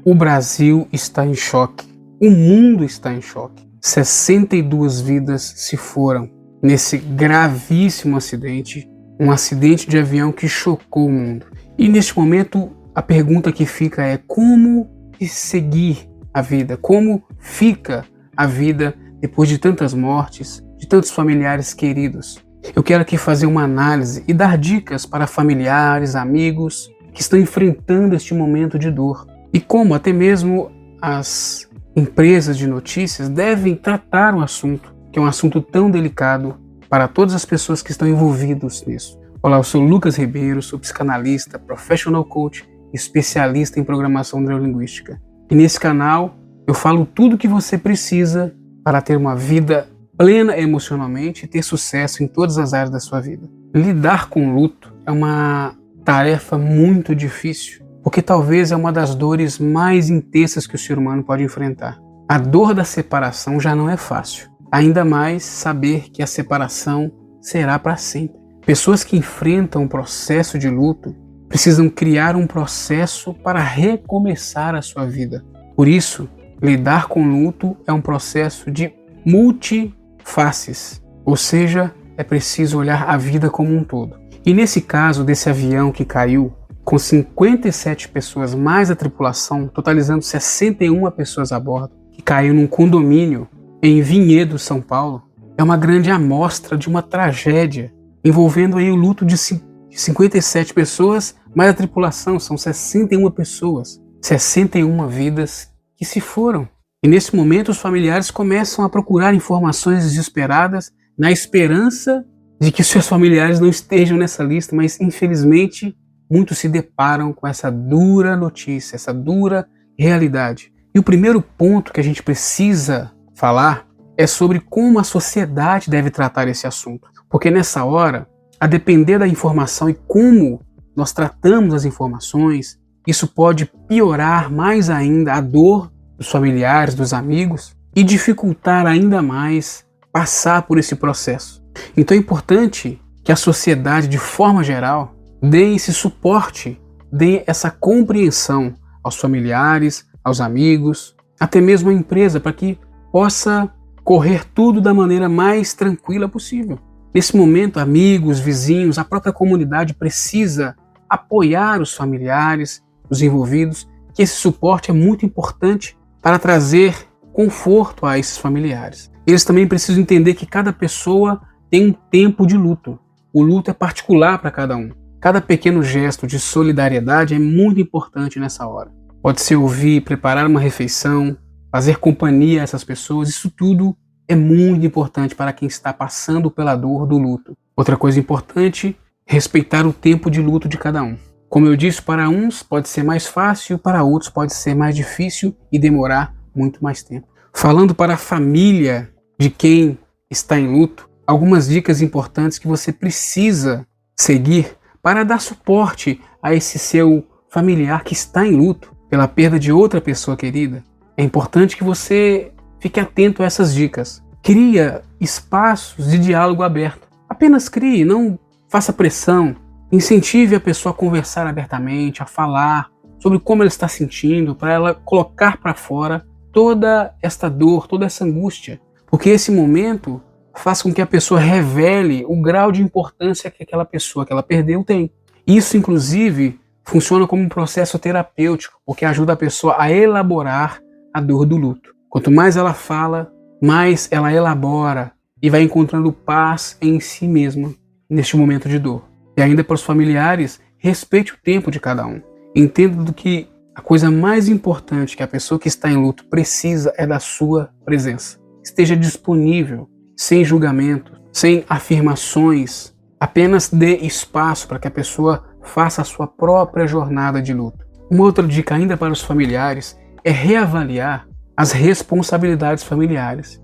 O Brasil está em choque. O mundo está em choque. 62 vidas se foram nesse gravíssimo acidente, um acidente de avião que chocou o mundo. E neste momento a pergunta que fica é como seguir a vida? Como fica a vida depois de tantas mortes, de tantos familiares queridos? Eu quero aqui fazer uma análise e dar dicas para familiares, amigos que estão enfrentando este momento de dor. E como até mesmo as empresas de notícias devem tratar o assunto, que é um assunto tão delicado para todas as pessoas que estão envolvidas nisso. Olá, eu sou Lucas Ribeiro, sou psicanalista, professional coach, especialista em programação neurolinguística. E nesse canal eu falo tudo o que você precisa para ter uma vida plena emocionalmente e ter sucesso em todas as áreas da sua vida. Lidar com luto é uma tarefa muito difícil, porque talvez é uma das dores mais intensas que o ser humano pode enfrentar. A dor da separação já não é fácil, ainda mais saber que a separação será para sempre. Pessoas que enfrentam um processo de luto precisam criar um processo para recomeçar a sua vida. Por isso, lidar com luto é um processo de multifaces, ou seja, é preciso olhar a vida como um todo. E nesse caso desse avião que caiu, com 57 pessoas mais a tripulação, totalizando 61 pessoas a bordo, que caiu num condomínio em Vinhedo, São Paulo, é uma grande amostra de uma tragédia envolvendo aí o luto de 57 pessoas mais a tripulação, são 61 pessoas, 61 vidas que se foram. E nesse momento os familiares começam a procurar informações desesperadas na esperança de que seus familiares não estejam nessa lista, mas infelizmente muitos se deparam com essa dura notícia, essa dura realidade. E o primeiro ponto que a gente precisa falar é sobre como a sociedade deve tratar esse assunto. Porque nessa hora, a depender da informação e como nós tratamos as informações, isso pode piorar mais ainda a dor dos familiares, dos amigos e dificultar ainda mais passar por esse processo. Então é importante que a sociedade, de forma geral, dê esse suporte, dê essa compreensão aos familiares, aos amigos, até mesmo à empresa, para que possa correr tudo da maneira mais tranquila possível. Nesse momento, amigos, vizinhos, a própria comunidade precisa apoiar os familiares, os envolvidos, que esse suporte é muito importante para trazer conforto a esses familiares. Eles também precisam entender que cada pessoa tem um tempo de luto. O luto é particular para cada um. Cada pequeno gesto de solidariedade é muito importante nessa hora. Pode ser ouvir, preparar uma refeição, fazer companhia a essas pessoas, isso tudo é muito importante para quem está passando pela dor do luto. Outra coisa importante, respeitar o tempo de luto de cada um. Como eu disse, para uns pode ser mais fácil, para outros pode ser mais difícil e demorar muito mais tempo. Falando para a família de quem está em luto, algumas dicas importantes que você precisa seguir para dar suporte a esse seu familiar que está em luto pela perda de outra pessoa querida. É importante que você fique atento a essas dicas. Cria espaços de diálogo aberto. Apenas crie, não faça pressão. Incentive a pessoa a conversar abertamente, a falar sobre como ela está sentindo, para ela colocar para fora toda esta dor, toda essa angústia. Porque esse momento faz com que a pessoa revele o grau de importância que aquela pessoa que ela perdeu tem. Isso, inclusive, funciona como um processo terapêutico, porque ajuda a pessoa a elaborar a dor do luto. Quanto mais ela fala, mais ela elabora e vai encontrando paz em si mesma neste momento de dor. E ainda para os familiares, respeite o tempo de cada um. Entenda que a coisa mais importante que a pessoa que está em luto precisa é da sua presença. Esteja disponível, sem julgamento, sem afirmações. Apenas dê espaço para que a pessoa faça a sua própria jornada de luto. Uma outra dica ainda para os familiares é reavaliar as responsabilidades familiares.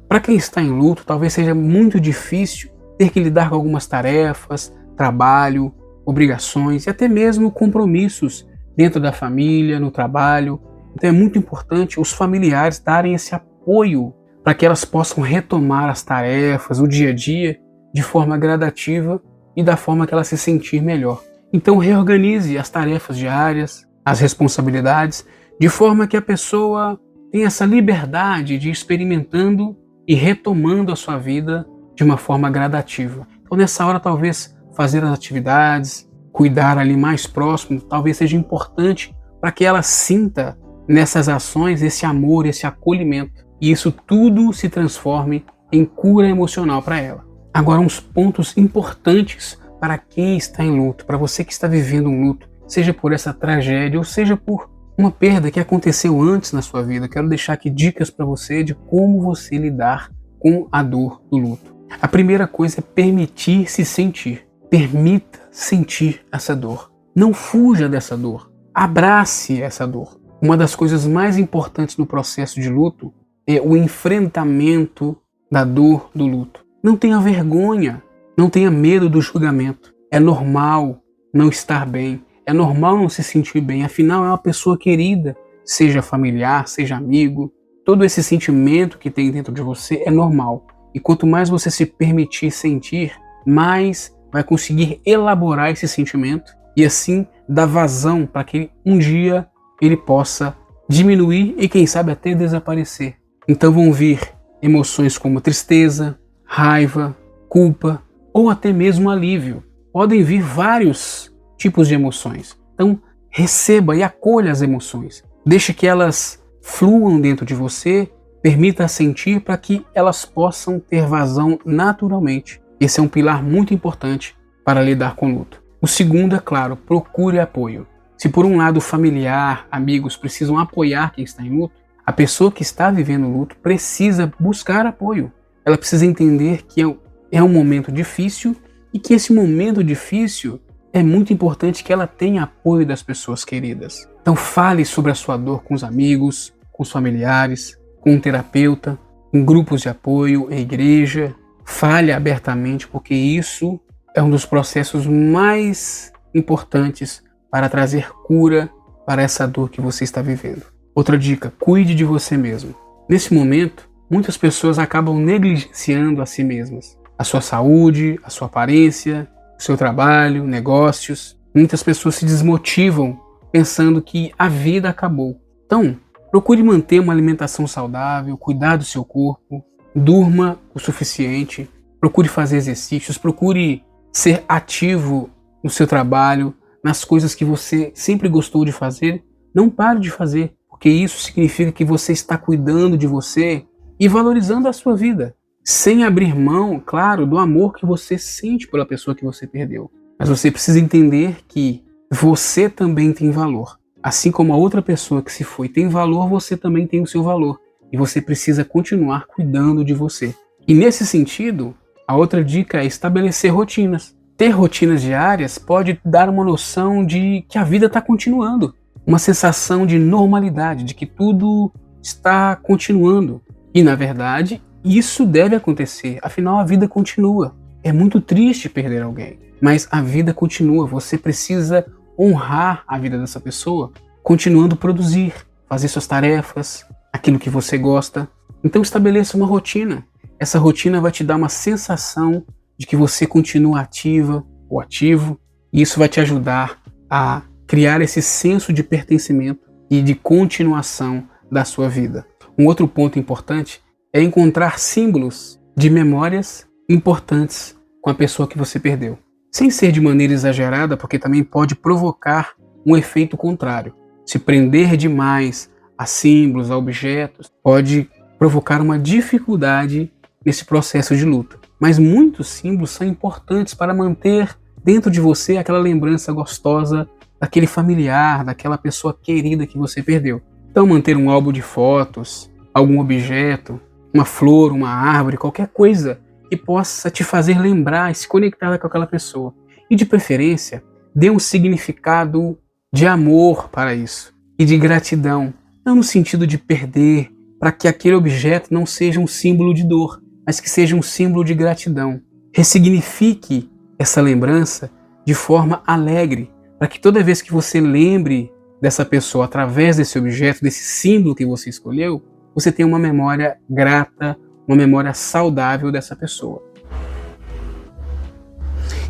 Para quem está em luto, talvez seja muito difícil ter que lidar com algumas tarefas, trabalho, obrigações e até mesmo compromissos dentro da família, no trabalho. Então é muito importante os familiares darem esse apoio para que elas possam retomar as tarefas, o dia a dia, de forma gradativa e da forma que ela se sentir melhor. Então reorganize as tarefas diárias, as responsabilidades, de forma que a pessoa tenha essa liberdade de ir experimentando e retomando a sua vida de uma forma gradativa. Então, nessa hora, talvez fazer as atividades, cuidar ali mais próximo, talvez seja importante para que ela sinta nessas ações esse amor, esse acolhimento. E isso tudo se transforme em cura emocional para ela. Agora, uns pontos importantes para quem está em luto, para você que está vivendo um luto, seja por essa tragédia ou seja por uma perda que aconteceu antes na sua vida. Quero deixar aqui dicas para você de como você lidar com a dor do luto. A primeira coisa é permitir se sentir. Permita sentir essa dor. Não fuja dessa dor. Abrace essa dor. Uma das coisas mais importantes no processo de luto é o enfrentamento da dor do luto. Não tenha vergonha, não tenha medo do julgamento. É normal não estar bem, é normal não se sentir bem, afinal é uma pessoa querida, seja familiar, seja amigo. Todo esse sentimento que tem dentro de você é normal. E quanto mais você se permitir sentir, mais vai conseguir elaborar esse sentimento e assim dar vazão para que um dia ele possa diminuir e quem sabe até desaparecer. Então vão vir emoções como tristeza, raiva, culpa ou até mesmo alívio. Podem vir vários tipos de emoções. Então receba e acolha as emoções. Deixe que elas fluam dentro de você, permita sentir para que elas possam ter vazão naturalmente. Esse é um pilar muito importante para lidar com o luto. O segundo é claro, procure apoio. Se por um lado familiar, amigos precisam apoiar quem está em luto, a pessoa que está vivendo o luto precisa buscar apoio. Ela precisa entender que é um momento difícil e que esse momento difícil é muito importante que ela tenha apoio das pessoas queridas. Então fale sobre a sua dor com os amigos, com os familiares, com um terapeuta, em grupos de apoio, em igreja. Fale abertamente, porque isso é um dos processos mais importantes para trazer cura para essa dor que você está vivendo. Outra dica, cuide de você mesmo. Nesse momento, muitas pessoas acabam negligenciando a si mesmas. A sua saúde, a sua aparência, o seu trabalho, negócios. Muitas pessoas se desmotivam pensando que a vida acabou. Então, procure manter uma alimentação saudável, cuidar do seu corpo, durma o suficiente, procure fazer exercícios, procure ser ativo no seu trabalho, nas coisas que você sempre gostou de fazer. Não pare de fazer, porque isso significa que você está cuidando de você e valorizando a sua vida, sem abrir mão, claro, do amor que você sente pela pessoa que você perdeu. Mas você precisa entender que você também tem valor. Assim como a outra pessoa que se foi tem valor, você também tem o seu valor. E você precisa continuar cuidando de você. E nesse sentido, a outra dica é estabelecer rotinas. Ter rotinas diárias pode dar uma noção de que a vida está continuando. Uma sensação de normalidade, de que tudo está continuando. E na verdade, isso deve acontecer, afinal a vida continua. É muito triste perder alguém, mas a vida continua. Você precisa honrar a vida dessa pessoa, continuando a produzir, fazer suas tarefas, aquilo que você gosta. Então estabeleça uma rotina. Essa rotina vai te dar uma sensação de que você continua ativa ou ativo, e isso vai te ajudar a criar esse senso de pertencimento e de continuação da sua vida. Um outro ponto importante é encontrar símbolos de memórias importantes com a pessoa que você perdeu. Sem ser de maneira exagerada, porque também pode provocar um efeito contrário. Se prender demais a símbolos, a objetos, pode provocar uma dificuldade nesse processo de luto. Mas muitos símbolos são importantes para manter dentro de você aquela lembrança gostosa daquele familiar, daquela pessoa querida que você perdeu. Então manter um álbum de fotos, algum objeto, uma flor, uma árvore, qualquer coisa que possa te fazer lembrar e se conectar com aquela pessoa. E de preferência, dê um significado de amor para isso e de gratidão. Não no sentido de perder, para que aquele objeto não seja um símbolo de dor, mas que seja um símbolo de gratidão. Ressignifique essa lembrança de forma alegre, para que toda vez que você lembre dessa pessoa através desse objeto, desse símbolo que você escolheu, você tenha uma memória grata, uma memória saudável dessa pessoa.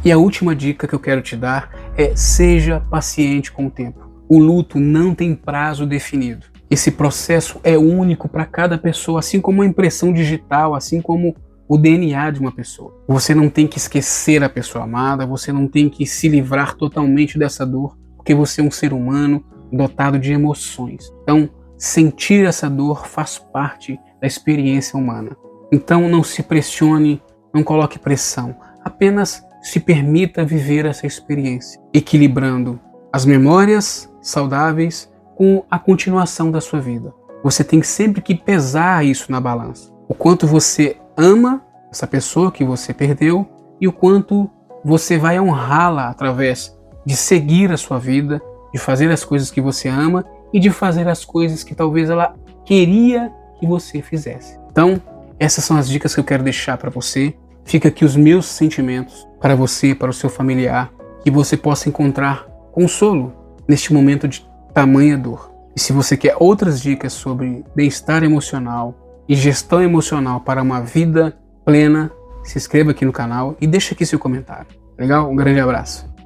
E a última dica que eu quero te dar é: seja paciente com o tempo. O luto não tem prazo definido. Esse processo é único para cada pessoa, assim como a impressão digital, assim como o DNA de uma pessoa. Você não tem que esquecer a pessoa amada, você não tem que se livrar totalmente dessa dor, porque você é um ser humano dotado de emoções. Então, sentir essa dor faz parte da experiência humana. Então, não se pressione, não coloque pressão, apenas se permita viver essa experiência, equilibrando as memórias saudáveis com a continuação da sua vida. Você tem sempre que pesar isso na balança. O quanto você ama essa pessoa que você perdeu e o quanto você vai honrá-la através de seguir a sua vida, de fazer as coisas que você ama e de fazer as coisas que talvez ela queria que você fizesse. Então, essas são as dicas que eu quero deixar para você. Fica aqui os meus sentimentos para você, para o seu familiar, que você possa encontrar consolo neste momento de tamanha dor. E se você quer outras dicas sobre bem-estar emocional e gestão emocional para uma vida plena, se inscreva aqui no canal e deixa aqui seu comentário. Legal? Um grande abraço.